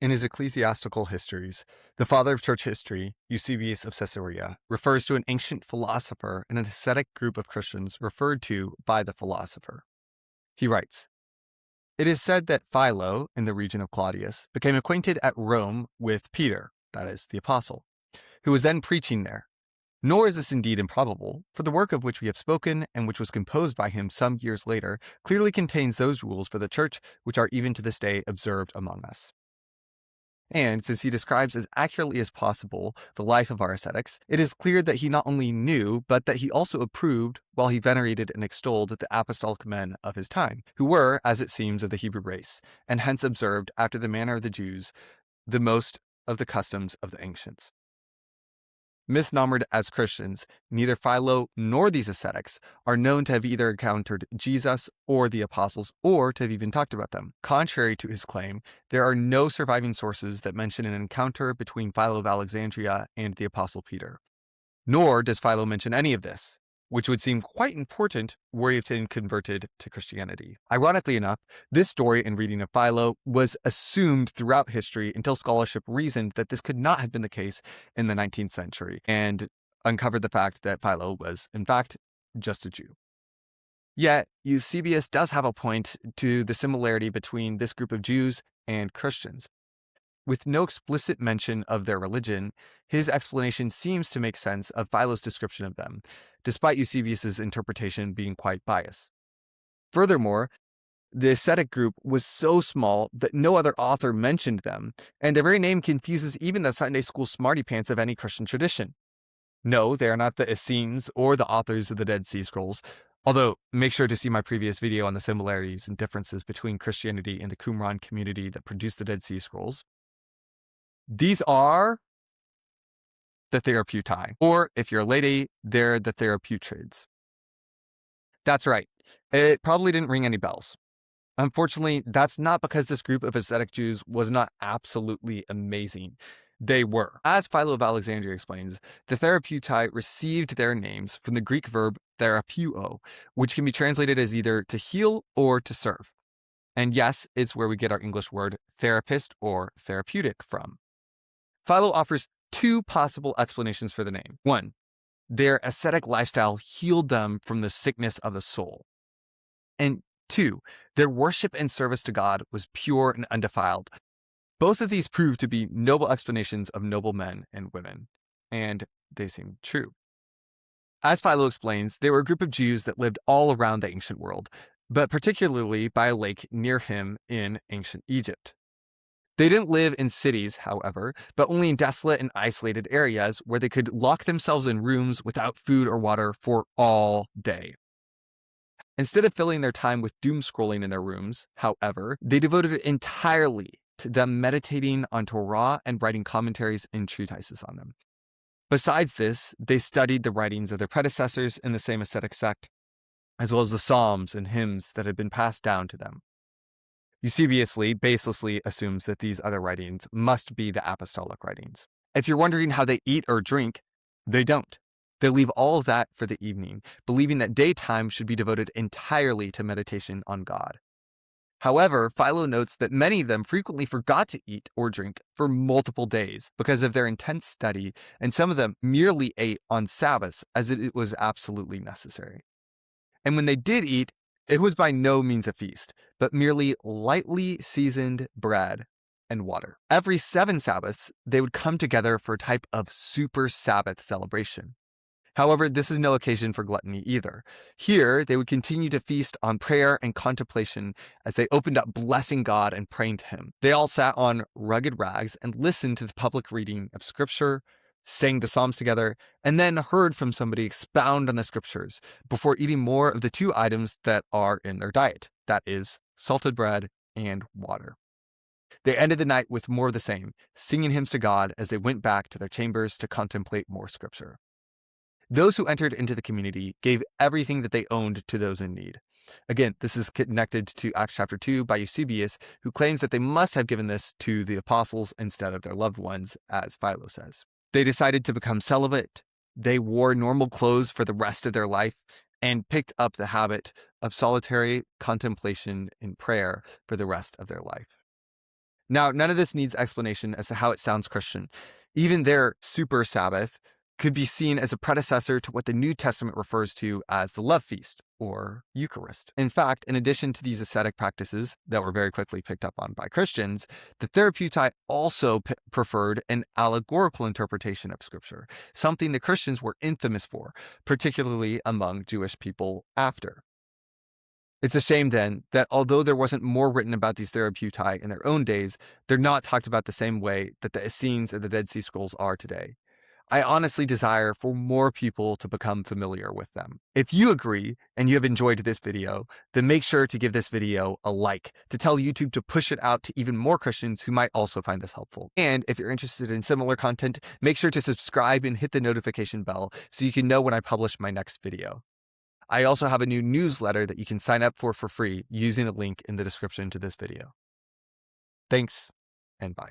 In his ecclesiastical histories, the father of church history, Eusebius of Caesarea, refers to an ancient philosopher and an ascetic group of Christians referred to by the philosopher. He writes, "It is said that Philo, in the region of Claudius, became acquainted at Rome with Peter, that is, the apostle, who was then preaching there. Nor is this indeed improbable, for the work of which we have spoken, and which was composed by him some years later, clearly contains those rules for the church which are even to this day observed among us." And since he describes as accurately as possible the life of our ascetics, it is clear that he not only knew, but that he also approved, while he venerated and extolled the apostolic men of his time, who were, as it seems, of the Hebrew race, and hence observed, after the manner of the Jews, the most of the customs of the ancients. Misnomered as Christians, neither Philo nor these ascetics are known to have either encountered Jesus or the apostles, or to have even talked about them. Contrary to his claim, there are no surviving sources that mention an encounter between Philo of Alexandria and the apostle Peter. Nor does Philo mention any of this, which would seem quite important were he to have converted to Christianity. Ironically enough, this story and reading of Philo was assumed throughout history until scholarship reasoned that this could not have been the case in the 19th century and uncovered the fact that Philo was, in fact, just a Jew. Yet, Eusebius does have a point to the similarity between this group of Jews and Christians. With no explicit mention of their religion, his explanation seems to make sense of Philo's description of them, despite Eusebius's interpretation being quite biased. Furthermore, the ascetic group was so small that no other author mentioned them, and their very name confuses even the Sunday school smarty pants of any Christian tradition. No, they are not the Essenes or the authors of the Dead Sea Scrolls, although make sure to see my previous video on the similarities and differences between Christianity and the Qumran community that produced the Dead Sea Scrolls. These are the Therapeutae, or if you're a lady, they're the Therapeutids. That's right, it probably didn't ring any bells. Unfortunately, that's not because this group of ascetic Jews was not absolutely amazing. They were. As Philo of Alexandria explains, the Therapeutae received their names from the Greek verb therapeuo, which can be translated as either to heal or to serve. And yes, it's where we get our English word therapist or therapeutic from. Philo offers two possible explanations for the name. One, their ascetic lifestyle healed them from the sickness of the soul. And two, their worship and service to God was pure and undefiled. Both of these prove to be noble explanations of noble men and women, and they seem true. As Philo explains, they were a group of Jews that lived all around the ancient world, but particularly by a lake near him in ancient Egypt. They didn't live in cities, however, but only in desolate and isolated areas where they could lock themselves in rooms without food or water for all day. Instead of filling their time with doom scrolling in their rooms, however, they devoted it entirely to them meditating on Torah and writing commentaries and treatises on them. Besides this, they studied the writings of their predecessors in the same ascetic sect, as well as the psalms and hymns that had been passed down to them. Eusebius baselessly assumes that these other writings must be the apostolic writings. If you're wondering how they eat or drink, they don't. They leave all of that for the evening, believing that daytime should be devoted entirely to meditation on God. However, Philo notes that many of them frequently forgot to eat or drink for multiple days because of their intense study, and some of them merely ate on Sabbaths as it was absolutely necessary. And when they did eat, it was by no means a feast, but merely lightly seasoned bread and water. Every 7 Sabbaths, they would come together for a type of super Sabbath celebration. However, this is no occasion for gluttony either. Here, they would continue to feast on prayer and contemplation as they opened up blessing God and praying to Him. They all sat on rugged rags and listened to the public reading of Scripture, sang the Psalms together, and then heard from somebody expound on the Scriptures before eating more of the 2 items that are in their diet, that is, salted bread and water. They ended the night with more of the same, singing hymns to God as they went back to their chambers to contemplate more Scripture. Those who entered into the community gave everything that they owned to those in need. Again, this is connected to Acts chapter 2 by Eusebius, who claims that they must have given this to the apostles instead of their loved ones, as Philo says. They decided to become celibate. They wore normal clothes for the rest of their life and picked up the habit of solitary contemplation and prayer for the rest of their life. Now, none of this needs explanation as to how it sounds Christian. Even their super Sabbath could be seen as a predecessor to what the New Testament refers to as the love feast or Eucharist. In fact, in addition to these ascetic practices that were very quickly picked up on by Christians, the Therapeutae also preferred an allegorical interpretation of Scripture, something the Christians were infamous for, particularly among Jewish people after. It's a shame then that although there wasn't more written about these Therapeutae in their own days, they're not talked about the same way that the Essenes or the Dead Sea Scrolls are today. I honestly desire for more people to become familiar with them. If you agree and you have enjoyed this video, then make sure to give this video a like to tell YouTube to push it out to even more Christians who might also find this helpful. And if you're interested in similar content, make sure to subscribe and hit the notification bell so you can know when I publish my next video. I also have a new newsletter that you can sign up for free using a link in the description to this video. Thanks, and bye.